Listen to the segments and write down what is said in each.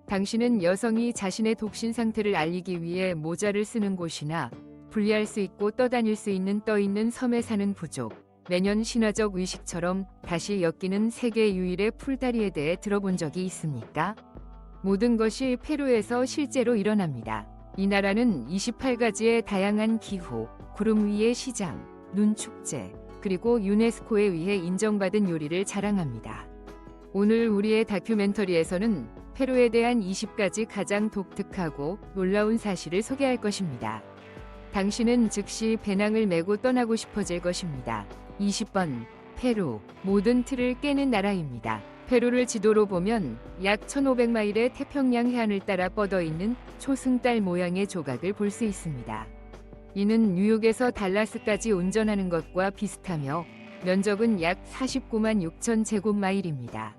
당신은 여성이 자신의 독신 상태를 알리기 위해 모자를 쓰는 곳이나 분리할 수 있고 떠다닐 수 있는 떠있는 섬에 사는 부족, 매년 신화적 의식처럼 다시 엮이는 세계 유일의 풀다리에 대해 들어본 적이 있습니까? 모든 것이 페루에서 실제로 일어납니다. 이 나라는 28가지의 다양한 기후, 구름 위의 시장, 눈 축제, 그리고 유네스코에 의해 인정받은 요리를 자랑합니다. 오늘 우리의 다큐멘터리에서는 페루에 대한 20가지 가장 독특하고 놀라운 사실을 소개할 것입니다. 당신은 즉시 배낭을 메고 떠나고 싶어질 것입니다. 20번, 페루, 모든 틀을 깨는 나라입니다. 페루를 지도로 보면 약 1500마일의 태평양 해안을 따라 뻗어있는 초승달 모양의 조각을 볼 수 있습니다. 이는 뉴욕에서 달라스까지 운전하는 것과 비슷하며 면적은 약 49만 6천 제곱마일입니다.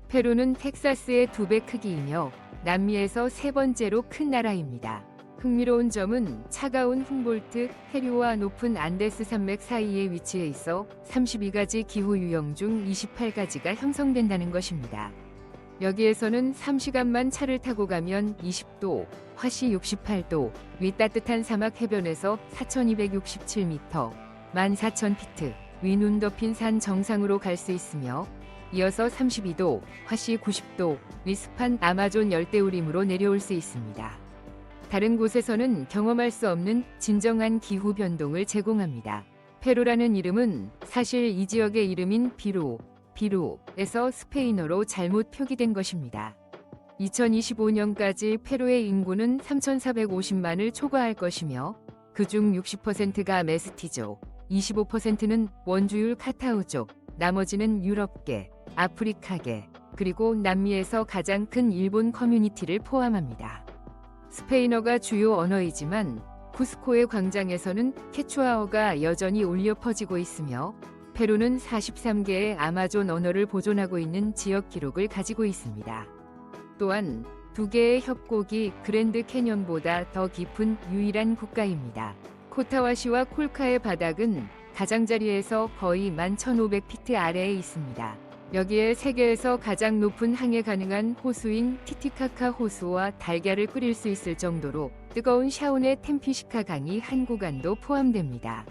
페루는 텍사스의 2배 크기이며 남미에서 세 번째로 큰 나라입니다. 흥미로운 점은 차가운 훔볼트, 페류와 높은 안데스 산맥 사이에 위치해 있어 32가지 기후 유형 중 28가지가 형성된다는 것입니다. 여기에서는 3시간만 차를 타고 가면 20도, 화씨 68도, 위 따뜻한 사막 해변에서 4267m, 14,000피트, 위 눈 덮인 산 정상으로 갈 수 있으며 이어서 32도, 화씨 90도, 위 습한 아마존 열대우림으로 내려올 수 있습니다. 다른 곳에서는 경험할 수 없는 진정한 기후 변동을 제공합니다. 페루라는 이름은 사실 이 지역의 이름인 비루에서 스페인어로 잘못 표기된 것입니다. 2025년까지 페루의 인구는 3,450만을 초과할 것이며 그중 60%가 메스티족, 25%는 원주율 카타우족, 나머지는 유럽계, 아프리카계, 그리고 남미에서 가장 큰 일본 커뮤니티를 포함합니다. 스페인어가 주요 언어이지만 쿠스코의 광장에서는 케추아어가 여전히 울려 퍼지고 있으며 페루는 43개의 아마존 언어를 보존하고 있는 지역 기록을 가지고 있습니다. 또한 2개의 협곡이 그랜드 캐년보다 더 깊은 유일한 국가입니다. 코타와시와 콜카의 바닥은 가장자리에서 거의 11,500피트 아래에 있습니다. 여기에 세계에서 가장 높은 항해 가능한 호수인 티티카카 호수와 달걀을 끓일 수 있을 정도로 뜨거운 샤오네 템피시카 강이 한 구간도 포함됩니다.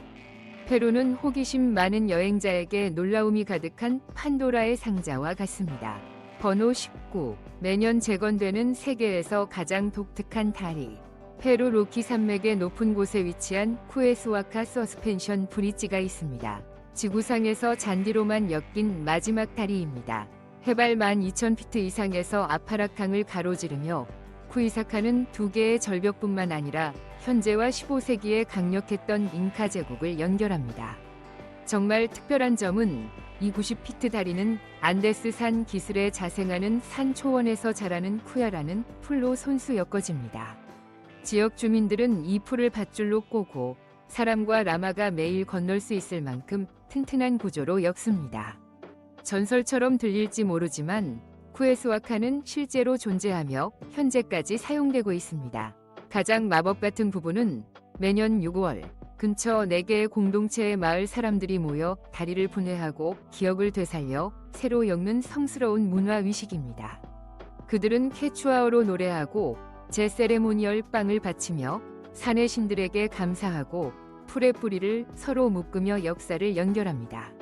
페루는 호기심 많은 여행자에게 놀라움이 가득한 판도라의 상자와 같습니다. 번호 19. 매년 재건되는 세계에서 가장 독특한 다리. 페루 로키 산맥의 높은 곳에 위치한 쿠에스와카 서스펜션 브릿지가 있습니다. 지구상에서 잔디로만 엮인 마지막 다리입니다. 해발 12,000피트 이상에서 아파라강을 가로지르며 쿠이사카는 2개의 절벽뿐만 아니라 현재와 15세기에 강력했던 잉카 제국을 연결합니다. 정말 특별한 점은 이 90피트 다리는 안데스 산 기슭에 자생하는 산 초원에서 자라는 쿠야라는 풀로 손수 엮어집니다. 지역 주민들은 이 풀을 밧줄로 꼬고 사람과 라마가 매일 건널 수 있을 만큼 튼튼한 구조로 엮습니다. 전설처럼 들릴지 모르지만 쿠에스와카는 실제로 존재하며 현재까지 사용되고 있습니다. 가장 마법 같은 부분은 매년 6월 근처 4개의 공동체의 마을 사람들이 모여 다리를 분해하고 기억을 되살려 새로 엮는 성스러운 문화 위식입니다. 그들은 케추아어로 노래하고 제세레모니얼 빵을 바치며 산의 신들에게 감사하고 풀의 뿌리를 서로 묶으며 역사를 연결합니다.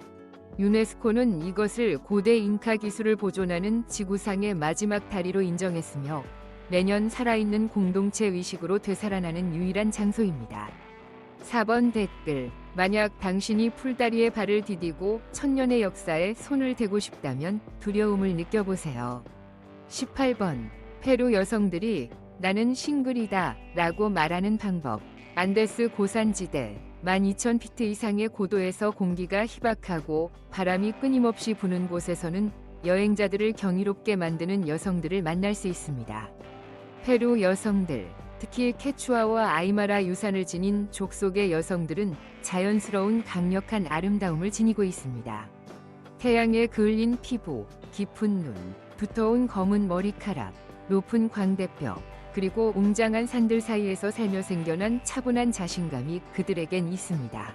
유네스코는 이것을 고대 잉카 기술을 보존하는 지구상의 마지막 다리로 인정했으며 매년 살아있는 공동체 의식으로 되살아나는 유일한 장소입니다. 4번 댓글. 만약 당신이 풀다리에 발을 디디고 천년의 역사에 손을 대고 싶다면 두려움을 느껴보세요. 18번. 페루 여성들이 나는 싱글이다 라고 말하는 방법. 안데스 고산지대 12,000피트 이상의 고도에서 공기가 희박하고 바람이 끊임없이 부는 곳에서는 여행자들을 경이롭게 만드는 여성들을 만날 수 있습니다. 페루 여성들, 특히 케추아와 아이마라 유산을 지닌 족속의 여성들은 자연스러운 강력한 아름다움을 지니고 있습니다. 태양에 그을린 피부, 깊은 눈, 두터운 검은 머리카락, 높은 광대뼈, 그리고 웅장한 산들 사이에서 살며 생겨난 차분한 자신감이 그들에겐 있습니다.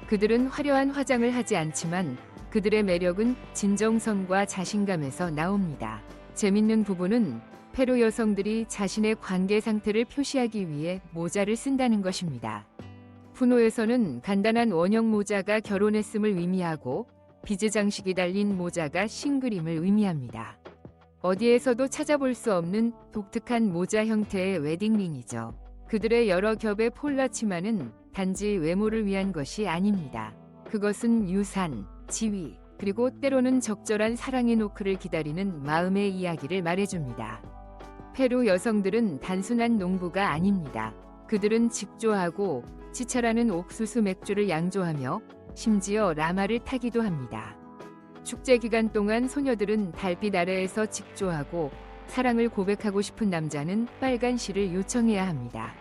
그들은 화려한 화장을 하지 않지만 그들의 매력은 진정성과 자신감에서 나옵니다. 재밌는 부분은 페루 여성들이 자신의 관계 상태를 표시하기 위해 모자를 쓴다는 것입니다. 푸노에서는 간단한 원형 모자가 결혼했음을 의미하고 비즈 장식이 달린 모자가 싱그림을 의미합니다. 어디에서도 찾아볼 수 없는 독특한 모자 형태의 웨딩링이죠. 그들의 여러 겹의 폴라 치마는 단지 외모를 위한 것이 아닙니다. 그것은 유산, 지위, 그리고 때로는 적절한 사랑의 노크를 기다리는 마음의 이야기를 말해줍니다. 페루 여성들은 단순한 농부가 아닙니다. 그들은 직조하고 치차라는 옥수수 맥주를 양조하며 심지어 라마를 타기도 합니다. 축제 기간 동안 소녀들은 달빛 아래에서 직조하고 사랑을 고백하고 싶은 남자는 빨간 실을 요청해야 합니다.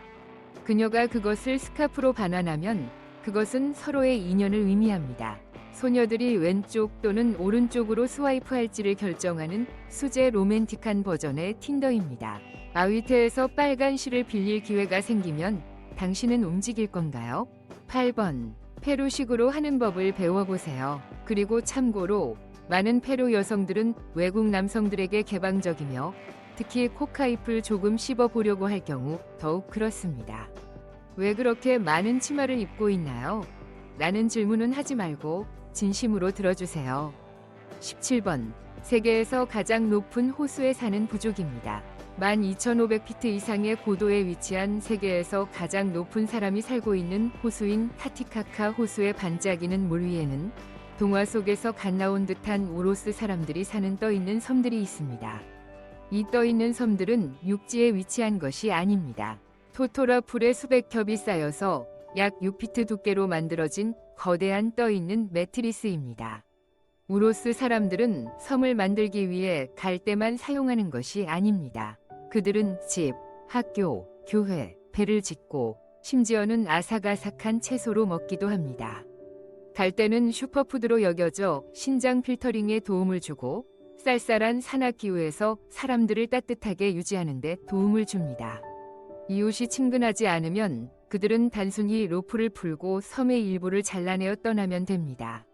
그녀가 그것을 스카프로 반환하면 그것은 서로의 인연을 의미합니다. 소녀들이 왼쪽 또는 오른쪽으로 스와이프할지를 결정하는 수제 로맨틱한 버전의 틴더입니다. 아위테에서 빨간 실을 빌릴 기회가 생기면 당신은 움직일 건가요? 8번. 페루식으로 하는 법을 배워보세요. 그리고 참고로 많은 페루 여성들은 외국 남성들에게 개방적이며 특히 코카잎을 조금 씹어보려고 할 경우 더욱 그렇습니다. 왜 그렇게 많은 치마를 입고 있나요? 라는 질문은 하지 말고 진심으로 들어주세요. 17번. 세계에서 가장 높은 호수에 사는 부족입니다. 12,500피트 이상의 고도에 위치한 세계에서 가장 높은 사람이 살고 있는 호수인 타티카카 호수의 반짝이는 물 위에는 동화 속에서 갓 나온 듯한 우로스 사람들이 사는 떠있는 섬들이 있습니다. 이 떠있는 섬들은 육지에 위치한 것이 아닙니다. 토토라 풀의 수백 겹이 쌓여서 약 6피트 두께로 만들어진 거대한 떠있는 매트리스입니다. 우로스 사람들은 섬을 만들기 위해 갈대만 사용하는 것이 아닙니다. 그들은 집, 학교, 교회, 배를 짓고 심지어는 아삭아삭한 채소로 먹기도 합니다. 갈대는 슈퍼푸드로 여겨져 신장 필터링에 도움을 주고 쌀쌀한 산악기후에서 사람들을 따뜻하게 유지하는 데 도움을 줍니다. 이웃이 친근하지 않으면 그들은 단순히 로프를 풀고 섬의 일부를 잘라내어 떠나면 됩니다.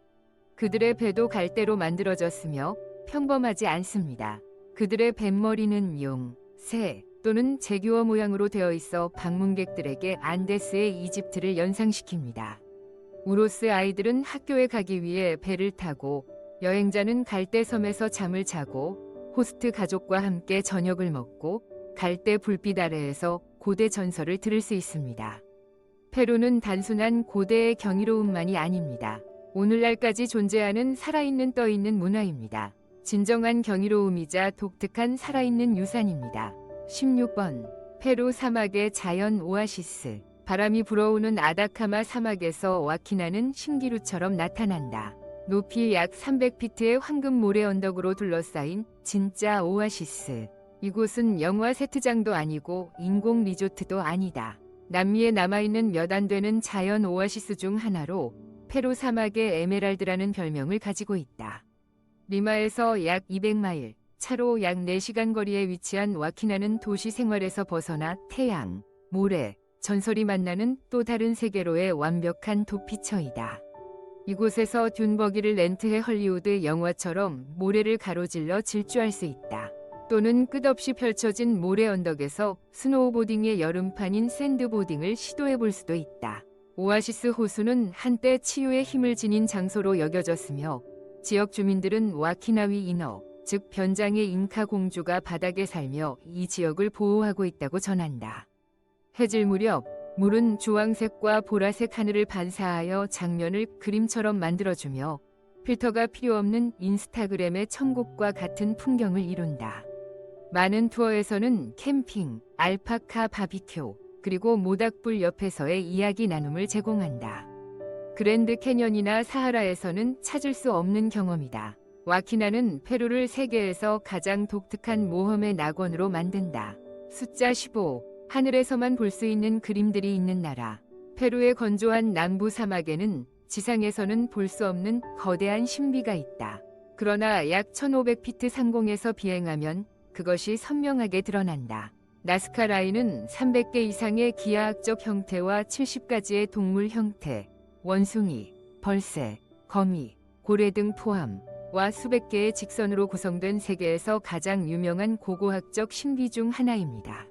그들의 배도 갈대로 만들어졌으며 평범하지 않습니다. 그들의 뱃머리는 용, 새 또는 제규어 모양으로 되어 있어 방문객들에게 안데스의 이집트를 연상시킵니다. 우로스 아이들은 학교에 가기 위해 배를 타고 여행자는 갈대섬에서 잠을 자고 호스트 가족과 함께 저녁을 먹고 갈대 불빛 아래에서 고대 전설을 들을 수 있습니다. 페루는 단순한 고대의 경이로움만이 아닙니다. 오늘날까지 존재하는 살아있는 떠있는 문화입니다. 진정한 경이로움이자 독특한 살아있는 유산입니다. 16번. 페루 사막의 자연 오아시스. 바람이 불어오는 아다카마 사막에서 와키나는 신기루처럼 나타난다. 높이 약 300피트의 황금 모래 언덕으로 둘러싸인 진짜 오아시스. 이곳은 영화 세트장도 아니고 인공 리조트도 아니다. 남미에 남아있는 몇 안 되는 자연 오아시스 중 하나로 페루 사막의 에메랄드라는 별명을 가지고 있다. 리마에서 약 200마일, 차로 약 4시간 거리에 위치한 와키나는 도시 생활에서 벗어나 태양, 모래, 전설이 만나는 또 다른 세계로의 완벽한 도피처이다. 이곳에서 듄버기를 렌트해 헐리우드 영화처럼 모래를 가로질러 질주할 수 있다. 또는 끝없이 펼쳐진 모래 언덕에서 스노우보딩의 여름판인 샌드보딩을 시도해 볼 수도 있다. 오아시스 호수는 한때 치유의 힘을 지닌 장소로 여겨졌으며 지역 주민들은 와키나위 인어, 즉 변장의 잉카 공주가 바닥에 살며 이 지역을 보호하고 있다고 전한다. 해질 무렵 물은 주황색과 보라색 하늘을 반사하여 장면을 그림처럼 만들어주며 필터가 필요 없는 인스타그램의 천국과 같은 풍경을 이룬다. 많은 투어에서는 캠핑, 알파카 바비큐, 그리고 모닥불 옆에서의 이야기 나눔을 제공한다. 그랜드 캐년이나 사하라에서는 찾을 수 없는 경험이다. 와키나는 페루를 세계에서 가장 독특한 모험의 낙원으로 만든다. 숫자 15. 하늘에서만 볼 수 있는 그림들이 있는 나라. 페루의 건조한 남부 사막에는 지상에서는 볼 수 없는 거대한 신비가 있다. 그러나 약 1500피트 상공에서 비행하면 그것이 선명하게 드러난다. 나스카 라인은 300개 이상의 기하학적 형태와 70가지의 동물 형태, 원숭이, 벌새, 거미, 고래 등 포함 와 수백 개의 직선으로 구성된 세계에서 가장 유명한 고고학적 신비 중 하나입니다.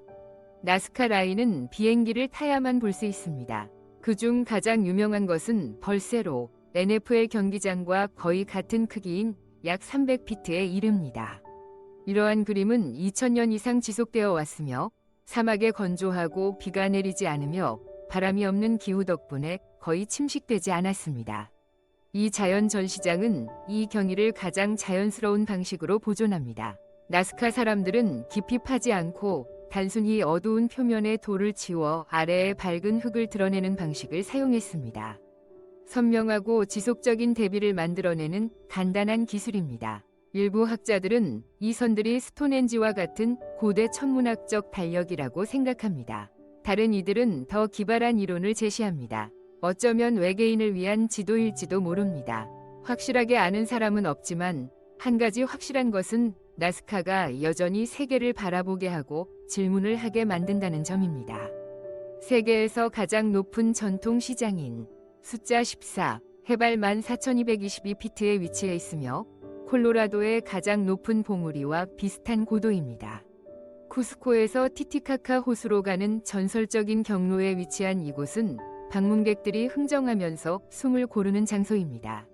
나스카 라인은 비행기를 타야만 볼 수 있습니다. 그중 가장 유명한 것은 벌새로 NFL 경기장과 거의 같은 크기인 약 300피트에 이릅니다. 이러한 그림은 2000년 이상 지속되어 왔으며 사막에 건조하고 비가 내리지 않으며 바람이 없는 기후 덕분에 거의 침식되지 않았습니다. 이 자연 전시장은 이 경이를 가장 자연스러운 방식으로 보존합니다. 나스카 사람들은 깊이 파지 않고 단순히 어두운 표면의 돌을 치워 아래에 밝은 흙을 드러내는 방식을 사용했습니다. 선명하고 지속적인 대비를 만들어내는 간단한 기술입니다. 일부 학자들은 이 선들이 스톤헨지와 같은 고대 천문학적 달력이라고 생각합니다. 다른 이들은 더 기발한 이론을 제시합니다. 어쩌면 외계인을 위한 지도일지도 모릅니다. 확실하게 아는 사람은 없지만 한 가지 확실한 것은 나스카가 여전히 세계를 바라보게 하고 질문을 하게 만든다는 점입니다. 세계에서 가장 높은 전통 시장인 숫자 14, 해발 14,222피트에 위치해 있으며 콜로라도의 가장 높은 봉우리와 비슷한 고도입니다. 쿠스코에서 티티카카 호수로 가는 전설적인 경로에 위치한 이곳은 방문객들이 흥정하면서 숨을 고르는 장소입니다.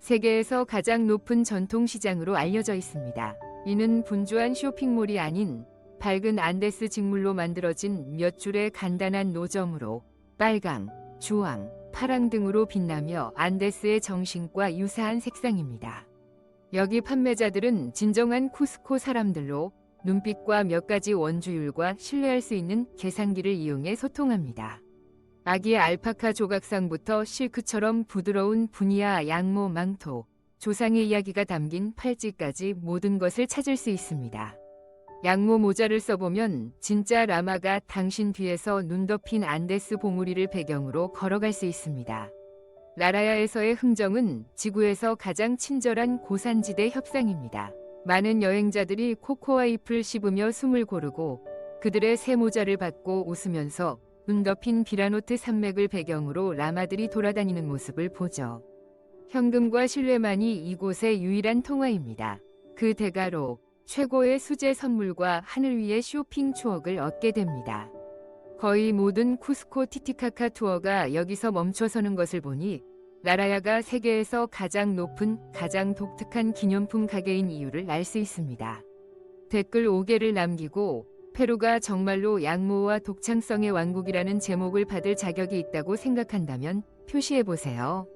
세계에서 가장 높은 전통시장으로 알려져 있습니다. 이는 분주한 쇼핑몰이 아닌 밝은 안데스 직물로 만들어진 몇 줄의 간단한 노점으로 빨강, 주황, 파랑 등으로 빛나며 안데스의 정신과 유사한 색상입니다. 여기 판매자들은 진정한 쿠스코 사람들로 눈빛과 몇 가지 원주율과 신뢰할 수 있는 계산기를 이용해 소통합니다. 아기 알파카 조각상부터 실크처럼 부드러운 부니아 양모 망토, 조상의 이야기가 담긴 팔찌까지 모든 것을 찾을 수 있습니다. 양모 모자를 써보면 진짜 라마가 당신 뒤에서 눈 덮인 안데스 봉우리를 배경으로 걸어갈 수 있습니다. 라라야에서의 흥정은 지구에서 가장 친절한 고산지대 협상입니다. 많은 여행자들이 코코아 잎을 씹으며 숨을 고르고 그들의 새 모자를 받고 웃으면서 눈 덮인 비라노트 산맥을 배경으로 라마들이 돌아다니는 모습을 보죠. 현금과 신뢰만이 이곳의 유일한 통화입니다. 그 대가로 최고의 수제 선물과 하늘 위의 쇼핑 추억을 얻게 됩니다. 거의 모든 쿠스코 티티카카 투어가 여기서 멈춰서는 것을 보니 라라야가 세계에서 가장 높은 가장 독특한 기념품 가게인 이유를 알 수 있습니다. 댓글 5개를 남기고 페루가 정말로 양모와 독창성의 왕국이라는 제목을 받을 자격이 있다고 생각한다면 표시해보세요.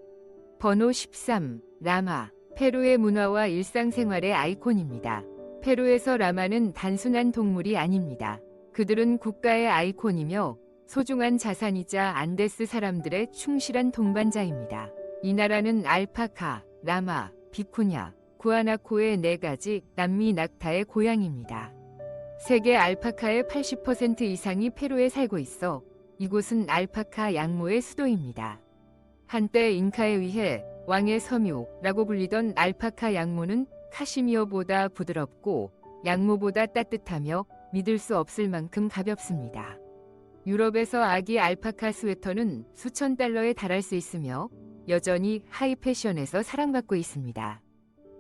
번호 13. 라마. 페루의 문화와 일상생활의 아이콘입니다. 페루에서 라마는 단순한 동물이 아닙니다. 그들은 국가의 아이콘이며 소중한 자산이자 안데스 사람들의 충실한 동반자입니다. 이 나라는 알파카, 라마, 비쿠냐, 구아나코의 4가지 남미 낙타의 고향입니다. 세계 알파카의 80% 이상이 페루에 살고 있어 이곳은 알파카 양모의 수도입니다. 한때 잉카에 의해 왕의 섬유라고 불리던 알파카 양모는 카시미어보다 부드럽고 양모보다 따뜻하며 믿을 수 없을 만큼 가볍습니다. 유럽에서 아기 알파카 스웨터는 수천 달러에 달할 수 있으며 여전히 하이패션에서 사랑받고 있습니다.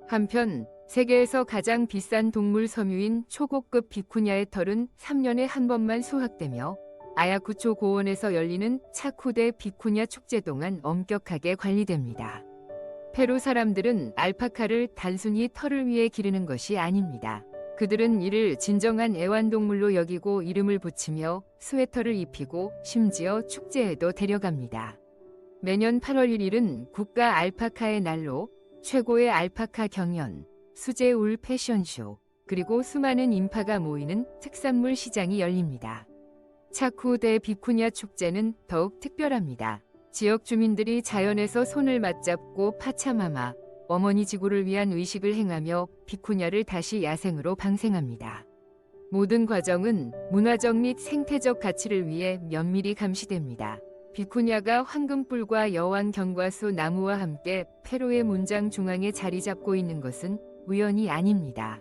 한편 세계에서 가장 비싼 동물 섬유인 초고급 비쿠냐의 털은 3년에 한 번만 수확되며 아야쿠초 고원에서 열리는 차쿠데 비쿠냐 축제 동안 엄격하게 관리됩니다. 페루 사람들은 알파카를 단순히 털을 위해 기르는 것이 아닙니다. 그들은 이를 진정한 애완동물로 여기고 이름을 붙이며 스웨터를 입히고 심지어 축제에도 데려갑니다. 매년 8월 1일은 국가 알파카의 날로 최고의 알파카 경연, 수제 울 패션쇼, 그리고 수많은 인파가 모이는 특산물 시장이 열립니다. 차쿠데 비쿠냐 축제는 더욱 특별합니다. 지역 주민들이 자연에서 손을 맞잡고 파차마마, 어머니 지구를 위한 의식을 행하며 비쿠냐를 다시 야생으로 방생합니다. 모든 과정은 문화적 및 생태적 가치를 위해 면밀히 감시됩니다. 비쿠냐가 황금뿔과 여왕 경과수 나무와 함께 페루의 문장 중앙에 자리 잡고 있는 것은 우연이 아닙니다.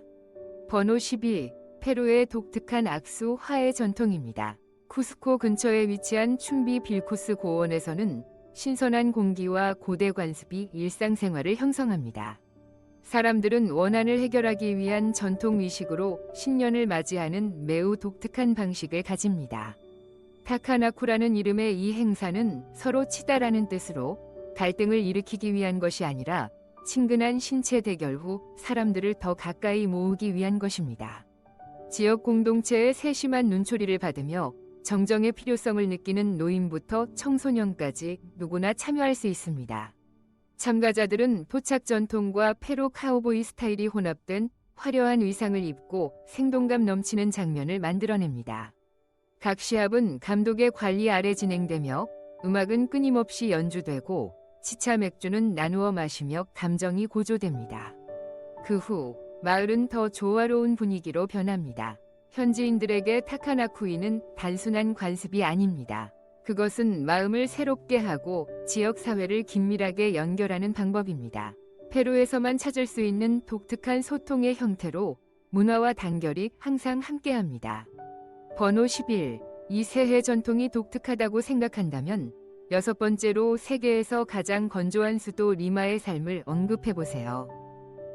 번호 12. 페루의 독특한 악수 화의 전통입니다. 쿠스코 근처에 위치한 춤비 빌쿠스 고원에서는 신선한 공기와 고대 관습이 일상생활을 형성합니다. 사람들은 원한을 해결하기 위한 전통 의식으로 신년을 맞이하는 매우 독특한 방식을 가집니다. 타카나쿠라는 이름의 이 행사는 서로 치다라는 뜻으로 갈등을 일으키기 위한 것이 아니라 친근한 신체 대결 후 사람들을 더 가까이 모으기 위한 것입니다. 지역 공동체의 세심한 눈초리를 받으며 정정의 필요성을 느끼는 노인부터 청소년까지 누구나 참여할 수 있습니다. 참가자들은 토착 전통과 페루 카우보이 스타일이 혼합된 화려한 의상을 입고 생동감 넘치는 장면을 만들어냅니다. 각 시합은 감독의 관리 아래 진행되며 음악은 끊임없이 연주되고 치차 맥주는 나누어 마시며 감정이 고조됩니다. 그 후 마을은 더 조화로운 분위기로 변합니다. 현지인들에게 타카나쿠이는 단순한 관습이 아닙니다. 그것은 마음을 새롭게 하고 지역 사회를 긴밀하게 연결하는 방법입니다. 페루에서만 찾을 수 있는 독특한 소통의 형태로 문화와 단결이 항상 함께합니다. 번호 11. 이 새해 전통이 독특하다고 생각한다면 6번째로 세계에서 가장 건조한 수도 리마의 삶을 언급해보세요.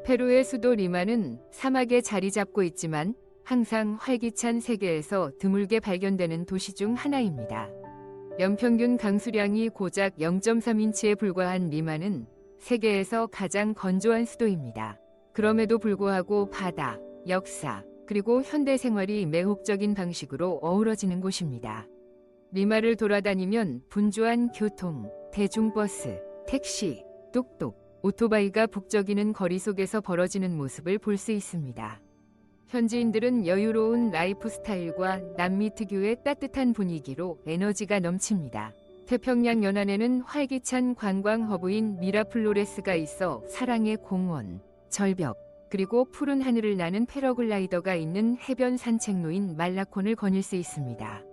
페루의 수도 리마는 사막에 자리 잡고 있지만 항상 활기찬 세계에서 드물게 발견되는 도시 중 하나입니다. 연평균 강수량이 고작 0.3인치에 불과한 리마는 세계에서 가장 건조한 수도입니다. 그럼에도 불구하고 바다, 역사, 그리고 현대 생활이 매혹적인 방식으로 어우러지는 곳입니다. 리마를 돌아다니면 분주한 교통, 대중버스, 택시, 뚝뚝, 오토바이가 북적이는 거리 속에서 벌어지는 모습을 볼 수 있습니다. 현지인들은 여유로운 라이프 스타일과 남미 특유의 따뜻한 분위기로 에너지가 넘칩니다. 태평양 연안에는 활기찬 관광 허브인 미라플로레스가 있어 사랑의 공원, 절벽, 그리고 푸른 하늘을 나는 패러글라이더가 있는 해변 산책로인 말라콘을 거닐 수 있습니다.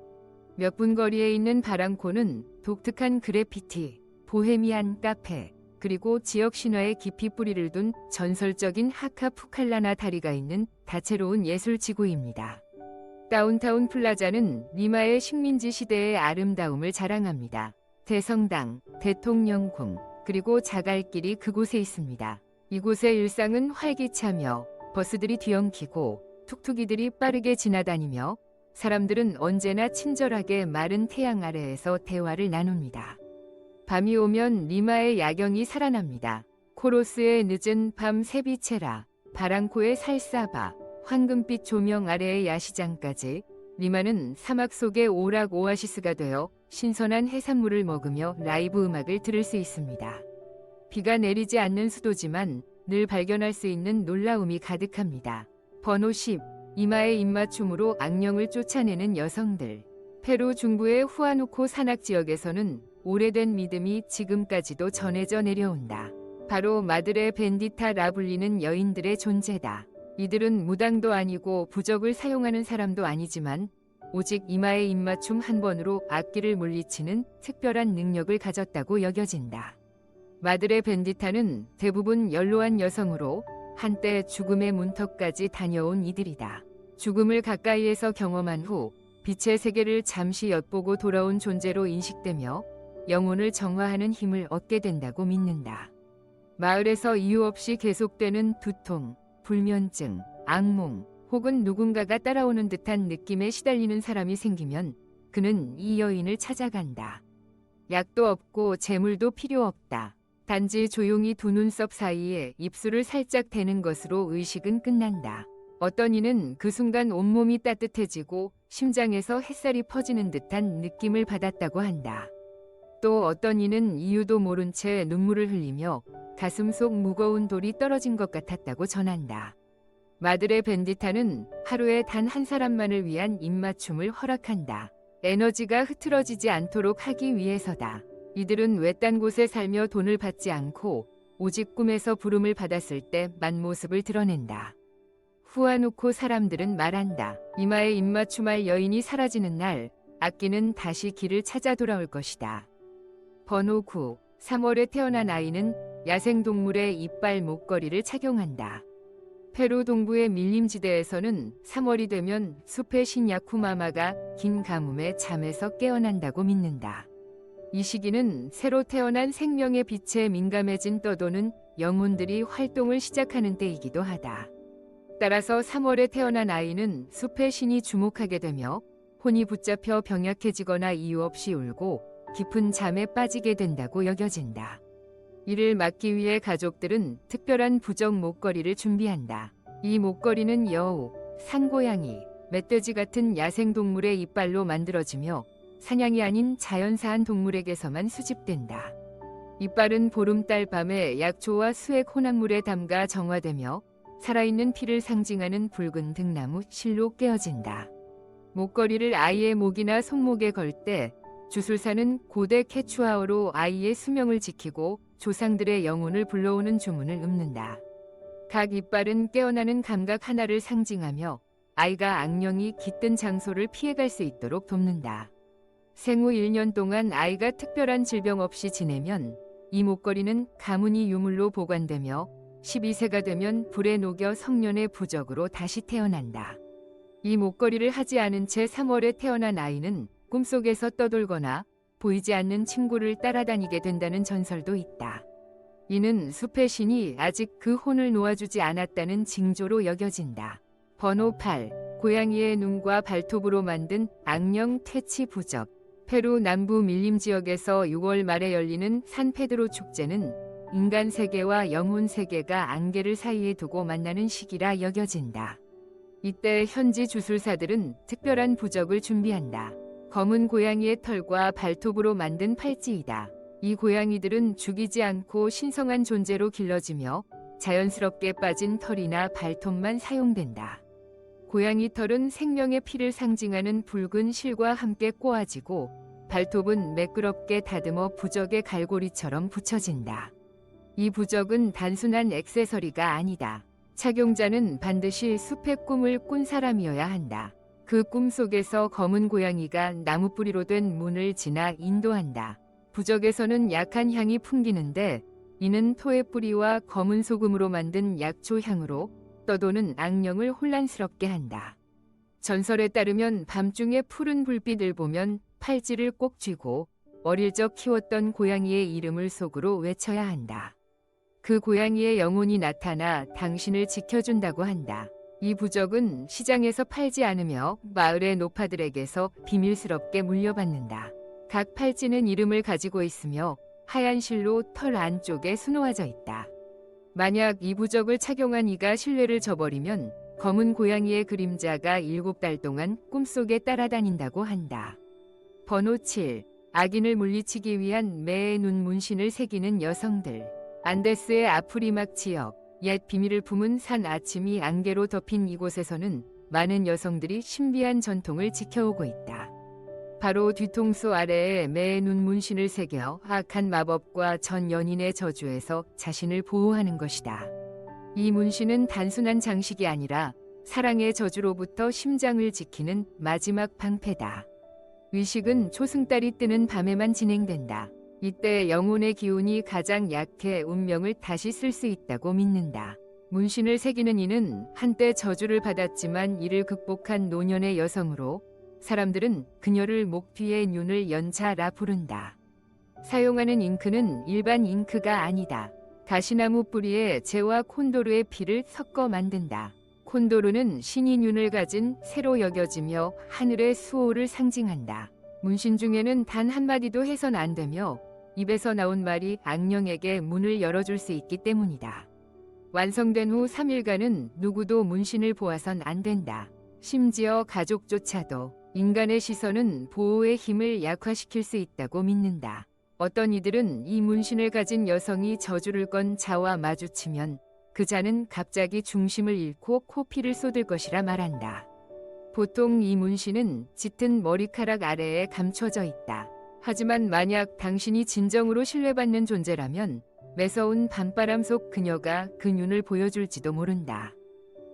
몇 분 거리에 있는 바랑코는 독특한 그래피티, 보헤미안 카페, 그리고 지역 신화에 깊이 뿌리를 둔 전설적인 하카푸칼라나 다리가 있는 다채로운 예술 지구입니다. 다운타운 플라자는 리마의 식민지 시대의 아름다움을 자랑합니다. 대성당, 대통령궁, 그리고 자갈길이 그곳에 있습니다. 이곳의 일상은 활기차며 버스들이 뒤엉키고 툭툭이들이 빠르게 지나다니며 사람들은 언제나 친절하게 마른 태양 아래에서 대화를 나눕니다. 밤이 오면 리마의 야경이 살아납니다. 코로스의 늦은 밤 세비체라, 바랑코의 살사바, 황금빛 조명 아래의 야시장까지 리마는 사막 속의 오락 오아시스가 되어 신선한 해산물을 먹으며 라이브 음악을 들을 수 있습니다. 비가 내리지 않는 수도지만 늘 발견할 수 있는 놀라움이 가득합니다. 번호 10. 이마의 입맞춤으로 악령을 쫓아내는 여성들. 페루 중부의 후아누코 산악 지역에서는 오래된 믿음이 지금까지도 전해져 내려온다. 바로 마드레 벤디타라 불리는 여인들의 존재다. 이들은 무당도 아니고 부적을 사용하는 사람도 아니지만 오직 이마의 입맞춤 한 번으로 악기를 물리치는 특별한 능력을 가졌다고 여겨진다. 마드레 벤디타는 대부분 연로한 여성으로 한때 죽음의 문턱까지 다녀온 이들이다. 죽음을 가까이에서 경험한 후 빛의 세계를 잠시 엿보고 돌아온 존재로 인식되며 영혼을 정화하는 힘을 얻게 된다고 믿는다. 마을에서 이유 없이 계속되는 두통, 불면증, 악몽, 혹은 누군가가 따라오는 듯한 느낌에 시달리는 사람이 생기면 그는 이 여인을 찾아간다. 약도 없고 재물도 필요 없다. 단지 조용히 두 눈썹 사이에 입술을 살짝 대는 것으로 의식은 끝난다. 어떤 이는 그 순간 온몸이 따뜻해지고 심장에서 햇살이 퍼지는 듯한 느낌을 받았다고 한다. 또 어떤 이는 이유도 모른 채 눈물을 흘리며 가슴 속 무거운 돌이 떨어진 것 같았다고 전한다. 마드레 벤디타는 하루에 단 한 사람만을 위한 입맞춤을 허락한다. 에너지가 흐트러지지 않도록 하기 위해서다. 이들은 외딴 곳에 살며 돈을 받지 않고 오직 꿈에서 부름을 받았을 때 만모습을 드러낸다. 후아누코 사람들은 말한다. 이마에 입맞춤할 여인이 사라지는 날 악기는 다시 길을 찾아 돌아올 것이다. 번호 9. 3월에 태어난 아이는 야생동물의 이빨 목걸이를 착용한다. 페루 동부의 밀림지대에서는 3월이 되면 숲의 신 야쿠마마가 긴 가뭄에 잠에서 깨어난다고 믿는다. 이 시기는 새로 태어난 생명의 빛에 민감해진 떠도는 영혼들이 활동을 시작하는 때이기도 하다. 따라서 3월에 태어난 아이는 숲의 신이 주목하게 되며 혼이 붙잡혀 병약해지거나 이유 없이 울고 깊은 잠에 빠지게 된다고 여겨진다. 이를 막기 위해 가족들은 특별한 부적 목걸이를 준비한다. 이 목걸이는 여우, 산고양이, 멧돼지 같은 야생동물의 이빨로 만들어지며 사냥이 아닌 자연사한 동물에게서만 수집된다. 이빨은 보름달 밤에 약초와 수액 혼합물에 담가 정화되며 살아있는 피를 상징하는 붉은 등나무 실로 깨어진다. 목걸이를 아이의 목이나 손목에 걸 때 주술사는 고대 케추아어로 아이의 수명을 지키고 조상들의 영혼을 불러오는 주문을 읊는다. 각 이빨은 깨어나는 감각 하나를 상징하며 아이가 악령이 깃든 장소를 피해갈 수 있도록 돕는다. 생후 1년 동안 아이가 특별한 질병 없이 지내면 이 목걸이는 가문이 유물로 보관되며 12세가 되면 불에 녹여 성년의 부적으로 다시 태어난다. 이 목걸이를 하지 않은 채 3월에 태어난 아이는 꿈속에서 떠돌거나 보이지 않는 친구를 따라다니게 된다는 전설도 있다. 이는 숲의 신이 아직 그 혼을 놓아주지 않았다는 징조로 여겨진다. 번호 8. 고양이의 눈과 발톱으로 만든 악령 퇴치 부적. 페루 남부 밀림 지역에서 6월 말에 열리는 산페드로 축제는 인간 세계와 영혼 세계가 안개를 사이에 두고 만나는 시기라 여겨진다. 이때 현지 주술사들은 특별한 부적을 준비한다. 검은 고양이의 털과 발톱으로 만든 팔찌이다. 이 고양이들은 죽이지 않고 신성한 존재로 길러지며 자연스럽게 빠진 털이나 발톱만 사용된다. 고양이 털은 생명의 피를 상징하는 붉은 실과 함께 꼬아지고 발톱은 매끄럽게 다듬어 부적의 갈고리처럼 붙여진다. 이 부적은 단순한 액세서리가 아니다. 착용자는 반드시 숲의 꿈을 꾼 사람이어야 한다. 그 꿈 속에서 검은 고양이가 나무뿌리로 된 문을 지나 인도한다. 부적에서는 약한 향이 풍기는데 이는 토의 뿌리와 검은 소금으로 만든 약초 향으로 떠도는 악령을 혼란스럽게 한다. 전설에 따르면 밤중에 푸른 불빛을 보면 팔찌를 꼭 쥐고 어릴 적 키웠던 고양이의 이름을 속으로 외쳐야 한다. 그 고양이의 영혼이 나타나 당신을 지켜준다고 한다. 이 부적은 시장에서 팔지 않으며 마을의 노파들에게서 비밀스럽게 물려받는다. 각 팔찌는 이름을 가지고 있으며 하얀 실로 털 안쪽에 수놓아져 있다. 만약 이 부적을 착용한 이가 신뢰를 저버리면 검은 고양이의 그림자가 7달 동안 꿈속에 따라다닌다고 한다. 번호 7. 악인을 물리치기 위한 매의 눈 문신을 새기는 여성들. 안데스의 아프리막 지역, 옛 비밀을 품은 산 아침이 안개로 덮인 이곳에서는 많은 여성들이 신비한 전통을 지켜오고 있다. 바로 뒤통수 아래에 매의 눈 문신을 새겨 악한 마법과 전 연인의 저주에서 자신을 보호하는 것이다. 이 문신은 단순한 장식이 아니라 사랑의 저주로부터 심장을 지키는 마지막 방패다. 위식은 초승달이 뜨는 밤에만 진행된다. 이때 영혼의 기운이 가장 약해 운명을 다시 쓸 수 있다고 믿는다. 문신을 새기는 이는 한때 저주를 받았지만 이를 극복한 노년의 여성으로 사람들은 그녀를 목 뒤에 눈을 연자라 부른다. 사용하는 잉크는 일반 잉크가 아니다. 가시나무 뿌리에 재와 콘도르의 피를 섞어 만든다. 콘도르는 신이 눈을 가진 새로 여겨지며 하늘의 수호를 상징한다. 문신 중에는 단 한마디도 해선 안 되며 입에서 나온 말이 악령에게 문을 열어줄 수 있기 때문이다. 완성된 후 3일간은 누구도 문신을 보아선 안 된다. 심지어 가족조차도. 인간의 시선은 보호의 힘을 약화시킬 수 있다고 믿는다. 어떤 이들은 이 문신을 가진 여성이 저주를 건 자와 마주치면 그 자는 갑자기 중심을 잃고 코피를 쏟을 것이라 말한다. 보통 이 문신은 짙은 머리카락 아래에 감춰져 있다. 하지만 만약 당신이 진정으로 신뢰받는 존재라면 매서운 밤바람 속 그녀가 그 눈을 보여줄지도 모른다.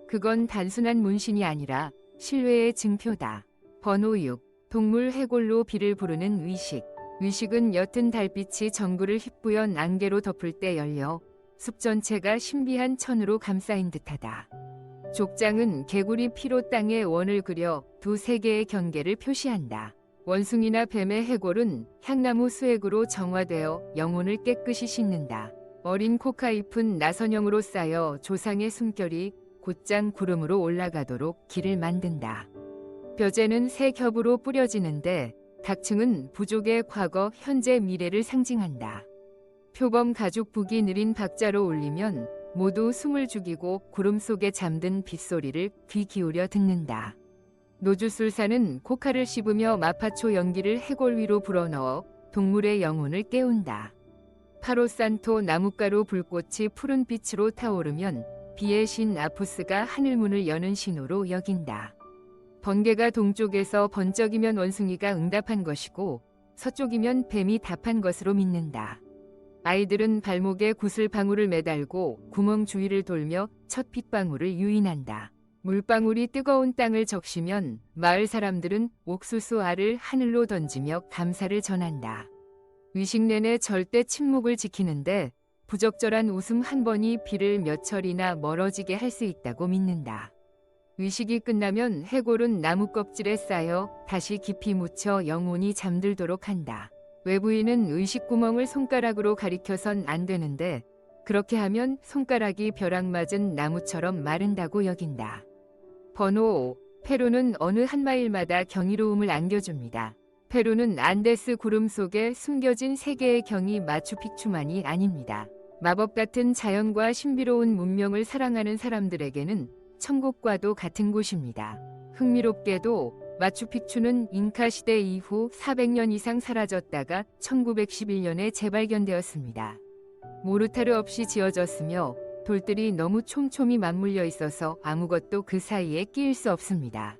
그건 단순한 문신이 아니라 신뢰의 증표다. 번호 6. 동물 해골로 비를 부르는 위식. 위식은 옅은 달빛이 정글을 휘뿌연 안개로 덮을 때 열려 숲 전체가 신비한 천으로 감싸인 듯하다. 족장은 개구리 피로 땅에 원을 그려 두 세계의 경계를 표시한다. 원숭이나 뱀의 해골은 향나무 수액으로 정화되어 영혼을 깨끗이 씻는다. 어린 코카잎은 나선형으로 쌓여 조상의 숨결이 곧장 구름으로 올라가도록 길을 만든다. 벼제는 새 겹으로 뿌려지는데 각층은 부족의 과거, 현재, 미래를 상징한다. 표범 가죽 북이 느린 박자로 울리면 모두 숨을 죽이고 구름 속에 잠든 빗소리를 귀 기울여 듣는다. 노주술사는 코카를 씹으며 마파초 연기를 해골 위로 불어넣어 동물의 영혼을 깨운다. 파로산토 나뭇가루 불꽃이 푸른 빛으로 타오르면 비의 신 아푸스가 하늘문을 여는 신호로 여긴다. 번개가 동쪽에서 번쩍이면 원숭이가 응답한 것이고 서쪽이면 뱀이 답한 것으로 믿는다. 아이들은 발목에 구슬방울을 매달고 구멍 주위를 돌며 첫 빗방울을 유인한다. 물방울이 뜨거운 땅을 적시면 마을 사람들은 옥수수 알을 하늘로 던지며 감사를 전한다. 위식 내내 절대 침묵을 지키는데 부적절한 웃음 한 번이 비를 몇 철이나 멀어지게 할 수 있다고 믿는다. 위식이 끝나면 해골은 나무 껍질에 쌓여 다시 깊이 묻혀 영혼이 잠들도록 한다. 외부인은 의식구멍을 손가락으로 가리켜선 안 되는데 그렇게 하면 손가락이 벼락 맞은 나무처럼 마른다고 여긴다. 번호 5. 페루는 어느 한 마일마다 경이로움을 안겨줍니다. 페루는 안데스 구름 속에 숨겨진 세계의 경이 마추픽추만이 아닙니다. 마법 같은 자연과 신비로운 문명을 사랑하는 사람들에게는 천국과도 같은 곳입니다. 흥미롭게도 마추픽추는 잉카 시대 이후 400년 이상 사라졌다가 1911년에 재발견되었습니다. 모르타르 없이 지어졌으며 돌들이 너무 촘촘히 맞물려 있어서 아무것도 그 사이에 끼일 수 없습니다.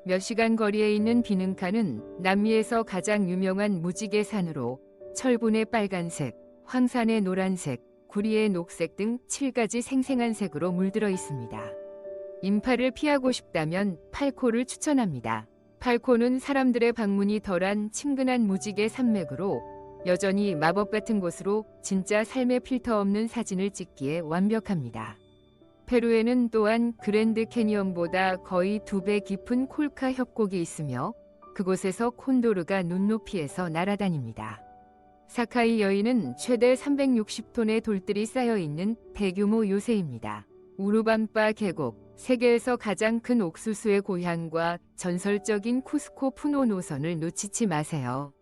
몇 시간 거리에 있는 비능카는 남미에서 가장 유명한 무지개 산으로 철분의 빨간색, 황산의 노란색, 구리의 녹색 등 7가지 생생한 색으로 물들어 있습니다. 인파를 피하고 싶다면 팔코를 추천합니다. 팔코는 사람들의 방문이 덜한 친근한 무지개 산맥으로 여전히 마법 같은 곳으로 진짜 삶의 필터 없는 사진을 찍기에 완벽합니다. 페루에는 또한 그랜드 캐니언보다 거의 2배 깊은 콜카 협곡이 있으며 그곳에서 콘도르가 눈높이에서 날아다닙니다. 사카이 여인은 최대 360톤의 돌들이 쌓여있는 대규모 요새입니다. 우루밤바 계곡, 세계에서 가장 큰 옥수수의 고향과 전설적인 쿠스코 푸노 노선을 놓치지 마세요.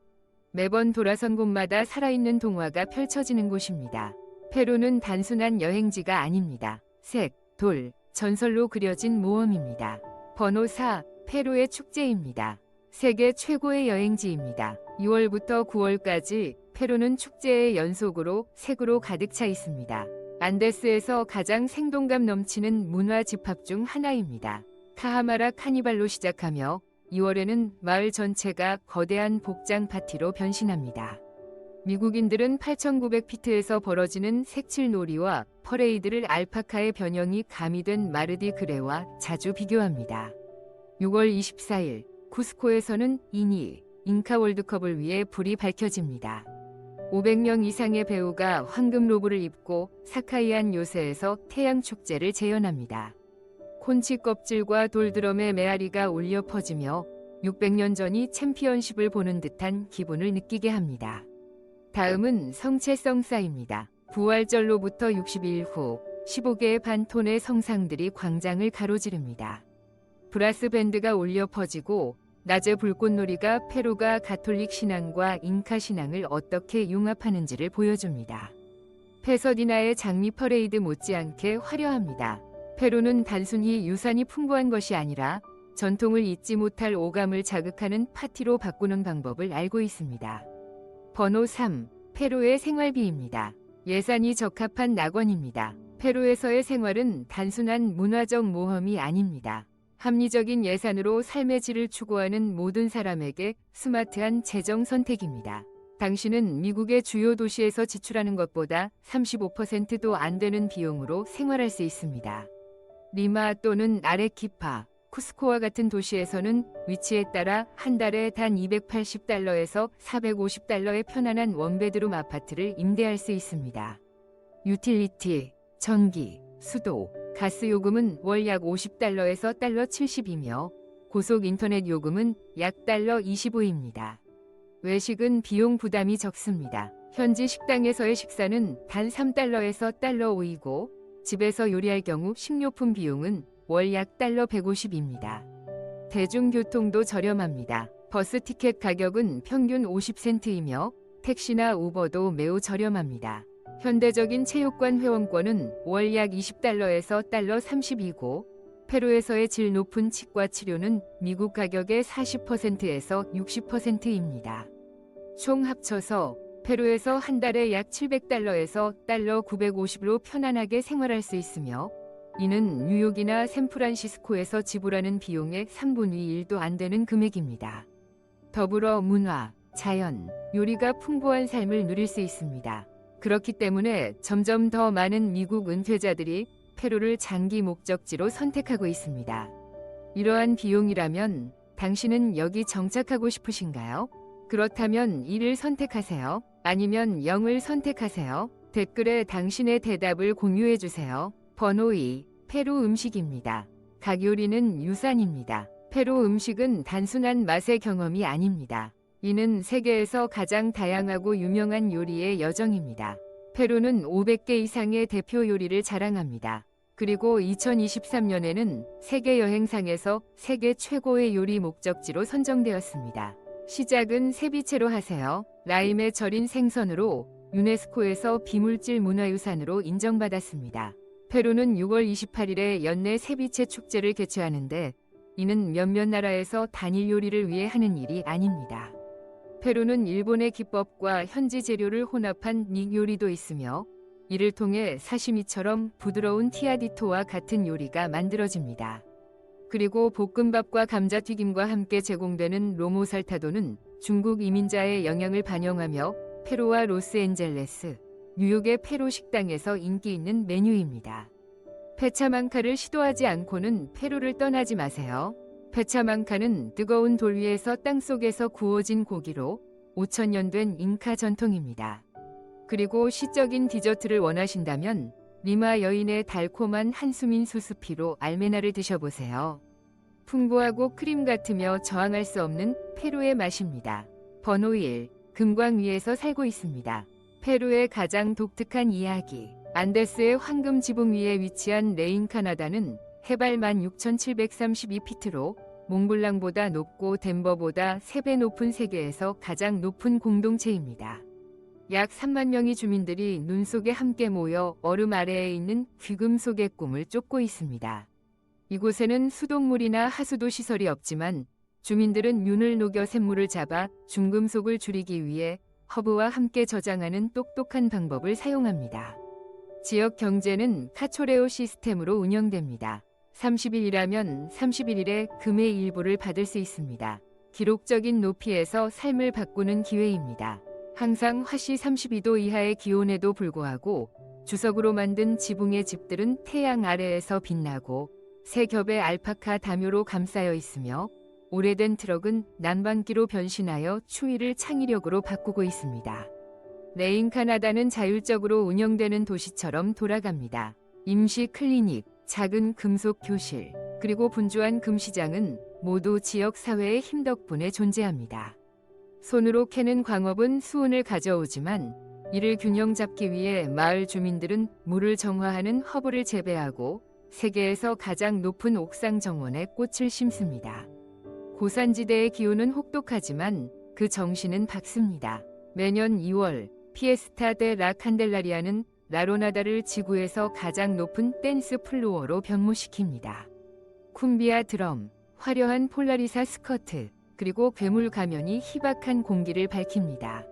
매번 돌아선 곳마다 살아있는 동화가 펼쳐지는 곳입니다. 페루는 단순한 여행지가 아닙니다. 색, 돌, 전설로 그려진 모험입니다. 번호 4. 페루의 축제입니다. 세계 최고의 여행지입니다. 6월부터 9월까지 페루는 축제의 연속으로 색으로 가득 차 있습니다. 안데스에서 가장 생동감 넘치는 문화 집합 중 하나입니다. 카하마라 카니발로 시작하며 2월에는 마을 전체가 거대한 복장 파티로 변신합니다. 미국인들은 8,900피트에서 벌어지는 색칠 놀이와 퍼레이드를 알파카의 변형이 가미된 마르디 그레와 자주 비교합니다. 6월 24일 쿠스코에서는 이니 잉카 월드컵을 위해 불이 밝혀집니다. 500명 이상의 배우가 황금 로브를 입고 사카이안 요새에서 태양 축제를 재현합니다. 콘치 껍질과 돌드럼의 메아리가 울려 퍼지며 600년 전이 챔피언십을 보는 듯한 기분을 느끼게 합니다. 다음은 성체성사입니다. 부활절로부터 60일 후 15개의 반톤의 성상들이 광장을 가로지릅니다. 브라스 밴드가 울려 퍼지고 낮의 불꽃놀이가 페루가 가톨릭 신앙과 잉카 신앙을 어떻게 융합하는지를 보여줍니다. 페서디나의 장미 퍼레이드 못지않게 화려합니다. 페루는 단순히 유산이 풍부한 것이 아니라 전통을 잊지 못할 오감을 자극하는 파티로 바꾸는 방법을 알고 있습니다. 번호 3. 페루의 생활비입니다. 예산이 적합한 낙원입니다. 페루에서의 생활은 단순한 문화적 모험이 아닙니다. 합리적인 예산으로 삶의 질을 추구하는 모든 사람에게 스마트한 재정 선택입니다. 당신은 미국의 주요 도시에서 지출하는 것보다 35%도 안 되는 비용으로 생활할 수 있습니다. 리마 또는 아레키파, 쿠스코와 같은 도시에서는 위치에 따라 한 달에 단 $280에서 $450의 편안한 원베드룸 아파트를 임대할 수 있습니다. 유틸리티, 전기, 수도, 가스 요금은 월 약 $50에서 $70이며 고속 인터넷 요금은 약 $25입니다. 외식은 비용 부담이 적습니다. 현지 식당에서의 식사는 단 3달러에서 $5이고 집에서 요리할 경우 식료품 비용은 월 약 $150입니다. 대중교통도 저렴합니다. 버스 티켓 가격은 평균 50센트이며 택시나 우버도 매우 저렴합니다. 현대적인 체육관 회원권은 월 약 $20에서 $30이고 페루에서의 질 높은 치과 치료는 미국 가격의 40%에서 60%입니다. 총 합쳐서 페루에서 한 달에 약 $700에서 $950로 편안하게 생활할 수 있으며 이는 뉴욕이나 샌프란시스코에서 지불하는 비용의 1/3 1도 안 되는 금액입니다. 더불어 문화, 자연, 요리가 풍부한 삶을 누릴 수 있습니다. 그렇기 때문에 점점 더 많은 미국 은퇴자들이 페루를 장기 목적지로 선택하고 있습니다. 이러한 비용이라면 당신은 여기 정착하고 싶으신가요? 그렇다면 1을 선택하세요. 아니면 0을 선택하세요. 댓글에 당신의 대답을 공유해 주세요. 번호 2. 페루 음식입니다. 각 요리는 유산입니다. 페루 음식은 단순한 맛의 경험이 아닙니다. 이는 세계에서 가장 다양하고 유명한 요리의 여정입니다. 페루는 500개 이상의 대표 요리를 자랑합니다. 그리고 2023년에는 세계여행상에서 세계 최고의 요리 목적지로 선정되었습니다. 시작은 세비체로 하세요. 라임에 절인 생선으로 유네스코에서 비물질 문화유산으로 인정받았습니다. 페루는 6월 28일에 연내 세비체 축제를 개최하는데 이는 몇몇 나라에서 단일 요리를 위해 하는 일이 아닙니다. 페루는 일본의 기법과 현지 재료를 혼합한 닉 요리도 있으며 이를 통해 사시미처럼 부드러운 티아디토와 같은 요리가 만들어집니다. 그리고 볶음밥과 감자튀김과 함께 제공되는 로모 살타도는 중국 이민자의 영향을 반영하며 페루와 로스앤젤레스, 뉴욕의 페루 식당에서 인기 있는 메뉴입니다. 페차망카를 시도하지 않고는 페루를 떠나지 마세요. 페차망카는 뜨거운 돌 위에서 땅속에서 구워진 고기로 5,000년 된 잉카 전통입니다. 그리고 시적인 디저트를 원하신다면 리마 여인의 달콤한 한수민 수수피로 알메나를 드셔보세요. 풍부하고 크림 같으며 저항할 수 없는 페루의 맛입니다. 번호 1. 금광 위에서 살고 있습니다. 페루의 가장 독특한 이야기. 안데스의 황금 지붕 위에 위치한 레인카나다는 해발 16,732피트로 몽블랑보다 높고 덴버보다 3배 높은 세계에서 가장 높은 공동체입니다. 약 3만 명의 주민들이 눈 속에 함께 모여 얼음 아래에 있는 귀금 속의 꿈을 쫓고 있습니다. 이곳에는 수돗물이나 하수도 시설이 없지만 주민들은 윤을 녹여 샘물을 잡아 중금속을 줄이기 위해 허브와 함께 저장하는 똑똑한 방법을 사용합니다. 지역 경제는 카초레오 시스템으로 운영됩니다. 30일이라면 31일에 금의 일부를 받을 수 있습니다. 기록적인 높이에서 삶을 바꾸는 기회입니다. 항상 화씨 32도 이하의 기온에도 불구하고 주석으로 만든 지붕의 집들은 태양 아래에서 빛나고 세 겹의 알파카 담요로 감싸여 있으며 오래된 트럭은 난방기로 변신하여 추위를 창의력으로 바꾸고 있습니다. 레인카나다는 자율적으로 운영되는 도시처럼 돌아갑니다. 임시 클리닉, 작은 금속 교실, 그리고 분주한 금시장은 모두 지역 사회의 힘 덕분에 존재합니다. 손으로 캐는 광업은 수온을 가져오지만 이를 균형 잡기 위해 마을 주민들은 물을 정화하는 허브를 재배하고 세계에서 가장 높은 옥상 정원에 꽃을 심습니다. 고산지대의 기후는 혹독하지만 그 정신은 밝습니다. 매년 2월 피에스타 데 라 칸델라리아는 라로나다를 지구에서 가장 높은 댄스 플로어로 변모시킵니다. 쿰비아 드럼, 화려한 폴라리사 스커트, 그리고 괴물 가면이 희박한 공기를 밝힙니다.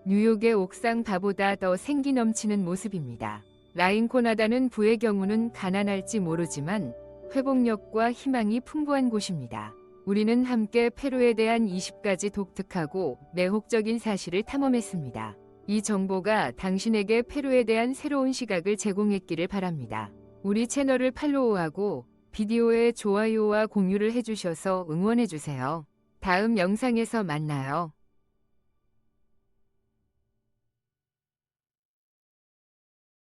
뉴욕의 옥상 바보다 더 생기 넘치는 모습입니다. 라인코나다는 부의 경우는 가난할지 모르지만 회복력과 희망이 풍부한 곳입니다. 우리는 함께 페루에 대한 20가지 독특하고 매혹적인 사실을 탐험했습니다. 이 정보가 당신에게 페루에 대한 새로운 시각을 제공했기를 바랍니다. 우리 채널을 팔로우하고 비디오에 좋아요와 공유를 해주셔서 응원해주세요. 다음 영상에서 만나요.